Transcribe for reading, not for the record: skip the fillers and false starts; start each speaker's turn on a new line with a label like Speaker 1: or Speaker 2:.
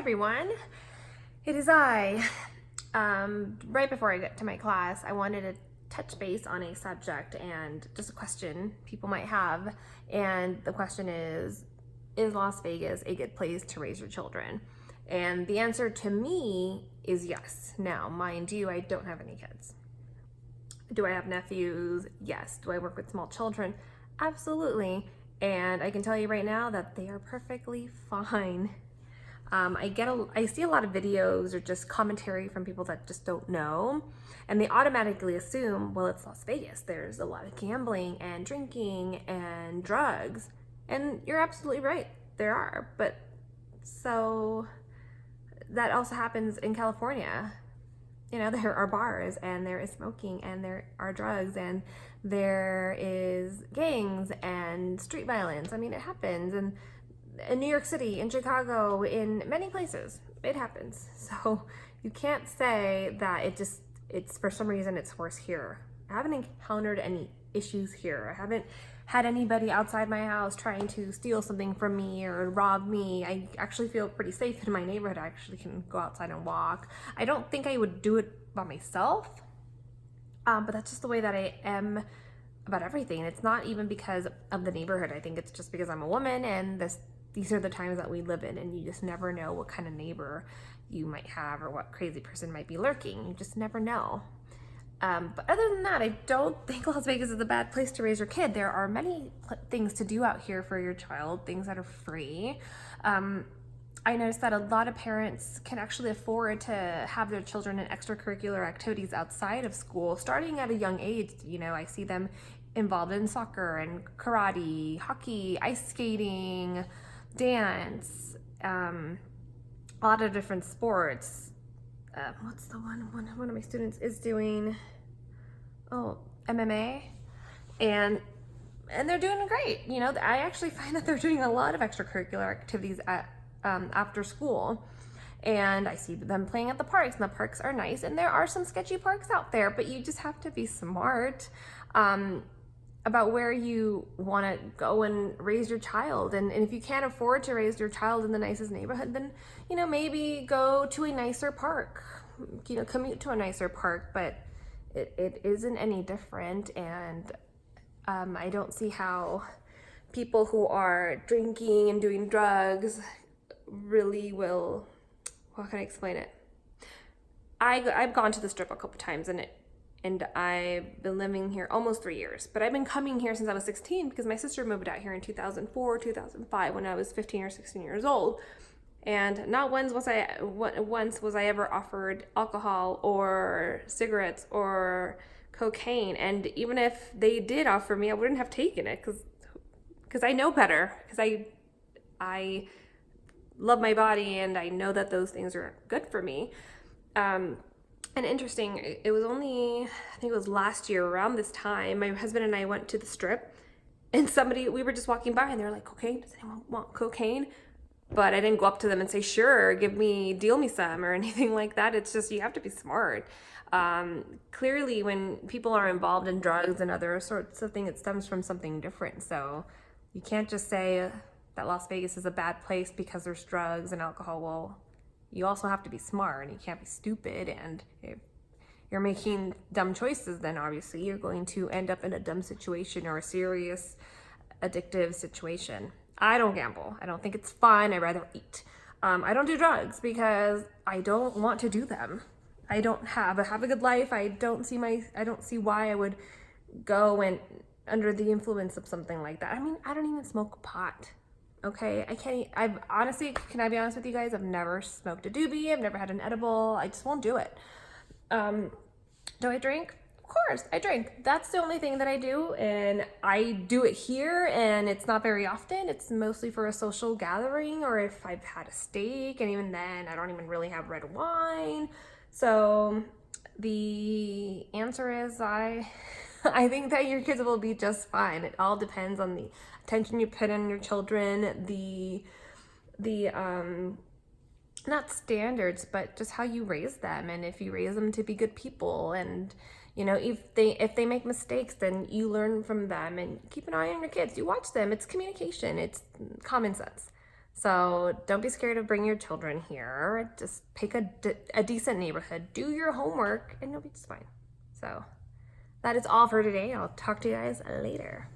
Speaker 1: everyone, it is I. Right before I get to my class, I wanted to touch base on a subject and just a question people might have. And the question is Las Vegas a good place to raise your children? And the answer to me is yes. Now, mind you, I don't have any kids. Do I have nephews? Yes. Do I work with small children? Absolutely. And I can tell you right now that they are perfectly fine. I see a lot of videos or just commentary from people that just don't know, and they automatically assume, well, it's Las Vegas. There's a lot of gambling and drinking and drugs, and you're absolutely right. There are, but so that also happens in California. You know, there are bars and there is smoking and there are drugs and there is gangs and street violence. I mean, it happens. And in New York City, in Chicago, in many places, it happens. So you can't say that it's for some reason it's worse here. I haven't encountered any issues here. I haven't had anybody outside my house trying to steal something from me or rob me. I actually feel pretty safe in my neighborhood. I actually can go outside and walk. I don't think I would do it by myself, but that's just the way that I am about everything. It's not even because of the neighborhood. I think it's just because I'm a woman and these are the times that we live in, and you just never know what kind of neighbor you might have or what crazy person might be lurking. You just never know. But other than that, I don't think Las Vegas is a bad place to raise your kid. There are many things to do out here for your child, things that are free. I noticed that a lot of parents can actually afford to have their children in extracurricular activities outside of school, starting at a young age. You know, I see them involved in soccer and karate, hockey, ice skating, dance, a lot of different sports. What's the one of my students is doing? Oh, MMA, and they're doing great. You know, I actually find that they're doing a lot of extracurricular activities at after school, and I see them playing at the parks, and the parks are nice, and there are some sketchy parks out there, but you just have to be smart about where you want to go and raise your child. And if you can't afford to raise your child in the nicest neighborhood, then, you know, maybe go to a nicer park, you know, commute to a nicer park, but it isn't any different. And I don't see how people who are drinking and doing drugs really will, how can I explain it? I've gone to the Strip a couple times, and I've been living here almost 3 years, but I've been coming here since I was 16 because my sister moved out here in 2004, 2005 when I was 15 or 16 years old. And not once was I ever offered alcohol or cigarettes or cocaine. And even if they did offer me, I wouldn't have taken it because I know better, because I love my body and I know that those things are good for me. And interesting, it was only, I think it was last year around this time, my husband and I went to the Strip, and we were just walking by and they were like, cocaine, does anyone want cocaine? But I didn't go up to them and say, sure, deal me some or anything like that. It's just, you have to be smart. Clearly when people are involved in drugs and other sorts of things, it stems from something different. So you can't just say that Las Vegas is a bad place because there's drugs and alcohol. Well, you also have to be smart, and you can't be stupid. And if you're making dumb choices, then obviously you're going to end up in a dumb situation or a serious addictive situation. I don't gamble. I don't think it's fun. I'd rather eat. I don't do drugs because I don't want to do them. I don't have a good life. I don't see why I would go and under the influence of something like that. I mean, I don't even smoke pot. Okay, can I be honest with you guys? I've never smoked a doobie. I've never had an edible. I just won't do it. Do I drink? Of course, I drink. That's the only thing that I do, and I do it here, and it's not very often. It's mostly for a social gathering, or if I've had a steak, and even then, I don't even really have red wine. So the answer is I think that your kids will be just fine. It all depends on the attention you put on your children, the not standards, but just how you raise them, and if you raise them to be good people, and you know, if they make mistakes, then you learn from them, and keep an eye on your kids. You watch them. It's communication. It's common sense. So don't be scared of bringing your children here. Just pick a decent neighborhood, do your homework, and it'll be just fine. So that is all for today. I'll talk to you guys later.